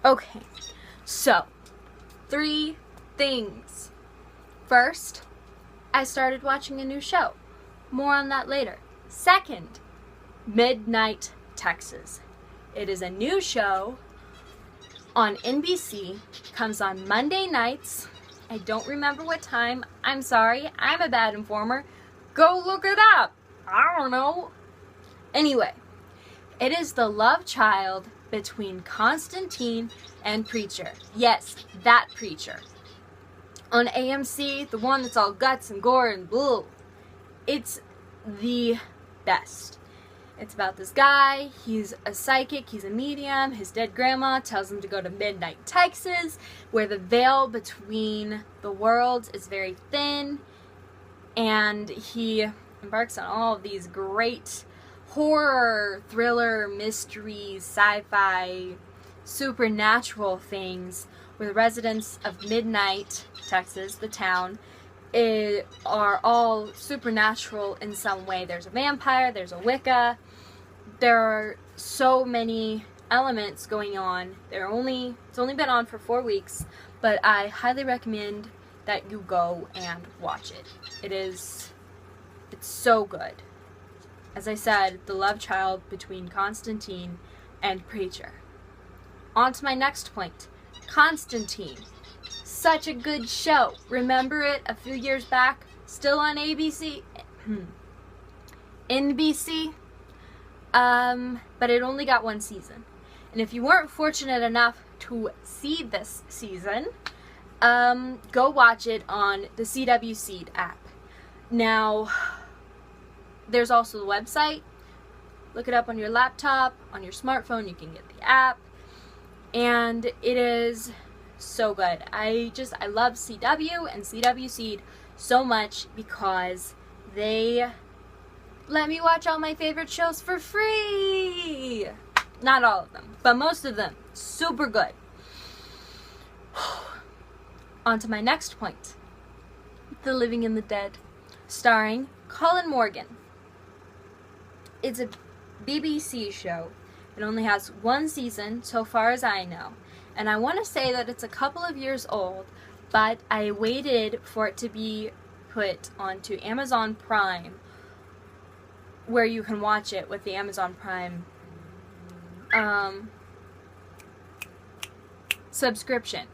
Okay, so 3 things. First, I started watching a new show. More on that later. Second, Midnight Texas. It is a new show on NBC. Comes on Monday nights. I don't remember what time. I'm sorry. I'm a bad informer. Go look it up. I don't know. Anyway, it is the love child between Constantine and Preacher. Yes, that Preacher. On AMC, the one that's all guts and gore and blue. It's the best. It's about this guy. He's a psychic. He's a medium. His dead grandma tells him to go to Midnight Texas, where the veil between the worlds is very thin. And he embarks on all of these great horror, thriller, mystery, sci-fi, supernatural things where the residents of Midnight Texas, the town, are all supernatural in some way. There's a vampire, there's a Wicca. There are so many elements going on. It's only been on for 4 weeks, but I highly recommend that you go and watch it. It's so good. As I said, the love child between Constantine and Preacher. On to my next point. Constantine. Such a good show. Remember it a few years back? Still on ABC? NBC? But it only got 1 season. And if you weren't fortunate enough to see this season, go watch it on the CW Seed app. Now, there's also the website. Look it up on your laptop, on your smartphone. You can get the app. And it is so good. I love CW and CW Seed so much because they let me watch all my favorite shows for free. Not all of them, but most of them. Super good. On to my next point. The Living and the Dead, starring Colin Morgan. It's a BBC show. It only has 1 season, so far as I know. And I want to say that it's a couple of years old, but I waited for it to be put onto Amazon Prime, where you can watch it with the Amazon Prime subscription.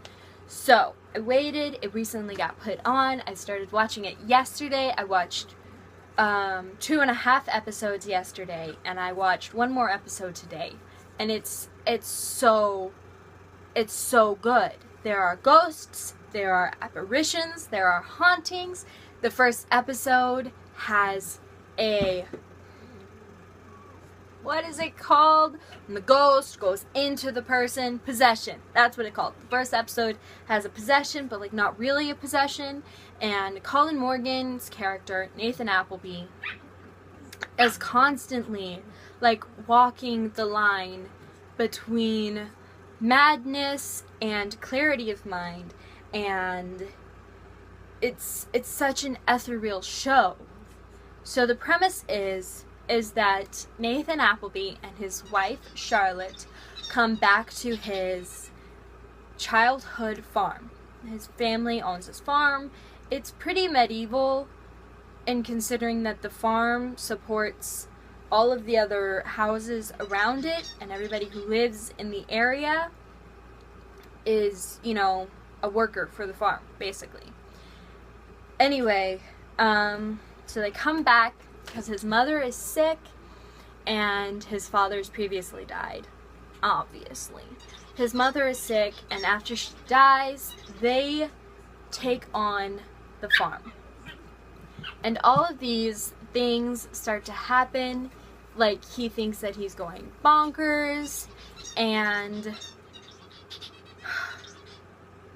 So, I waited. It recently got put on. I started watching it yesterday. I watched 2.5 episodes yesterday, and I watched 1 more episode today. And it's so good. There are ghosts, there are apparitions, there are hauntings. The first episode has what is it called? When the ghost goes into the person. Possession. That's what it's called. The first episode has a possession, but not really a possession. And Colin Morgan's character, Nathan Appleby, is constantly walking the line between madness and clarity of mind. And it's such an ethereal show. So the premise is that Nathan Appleby and his wife Charlotte come back to his childhood farm. His family owns this farm. It's pretty medieval, in considering that the farm supports all of the other houses around it, and everybody who lives in the area is, a worker for the farm, basically. Anyway, so they come back because his mother is sick and his father's previously died, obviously. His mother is sick, and after she dies, they take on the farm. And all of these things start to happen. He thinks that he's going bonkers, and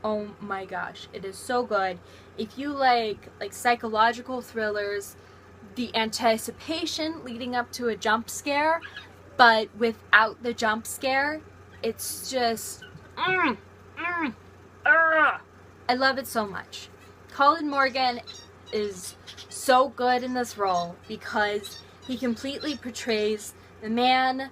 oh my gosh, it is so good. If you like psychological thrillers, the anticipation leading up to a jump scare, but without the jump scare, it's just I love it so much. Colin Morgan is so good in this role because he completely portrays the man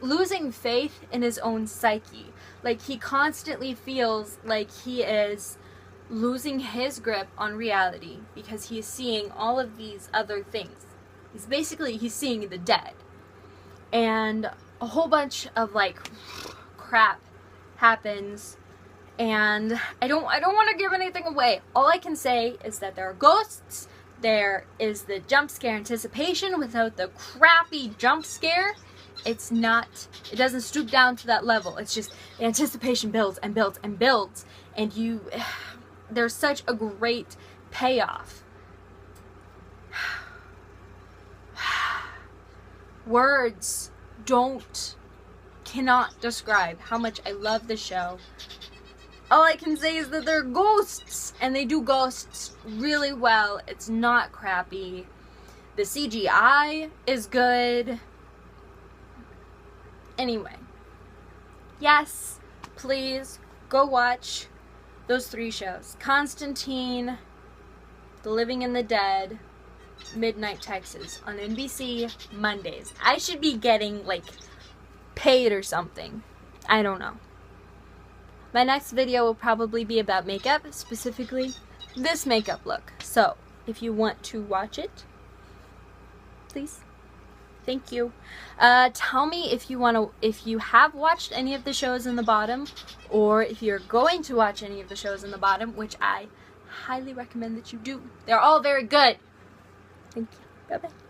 losing faith in his own psyche. Like, he constantly feels like he is losing his grip on reality because he is seeing all of these other things. He's seeing the dead. And a whole bunch of, like, crap happens. And I don't want to give anything away. All I can say is that there are ghosts. There is the jump scare anticipation without the crappy jump scare. It doesn't stoop down to that level. It's just the anticipation builds and builds and builds. And there's such a great payoff. Words cannot describe how much I love the show. All I can say is that they're ghosts, and they do ghosts really well. It's not crappy. The CGI is good. Anyway, yes, please go watch those 3 shows. Constantine, The Living and the Dead, Midnight Texas on NBC Mondays. I should be getting, like, paid or something. I don't know. My next video will probably be about makeup, specifically this makeup look. So, if you want to watch it, please. Thank you. Tell me if you have watched any of the shows in the bottom, or if you're going to watch any of the shows in the bottom, which I highly recommend that you do. They're all very good. Thank you. Bye-bye.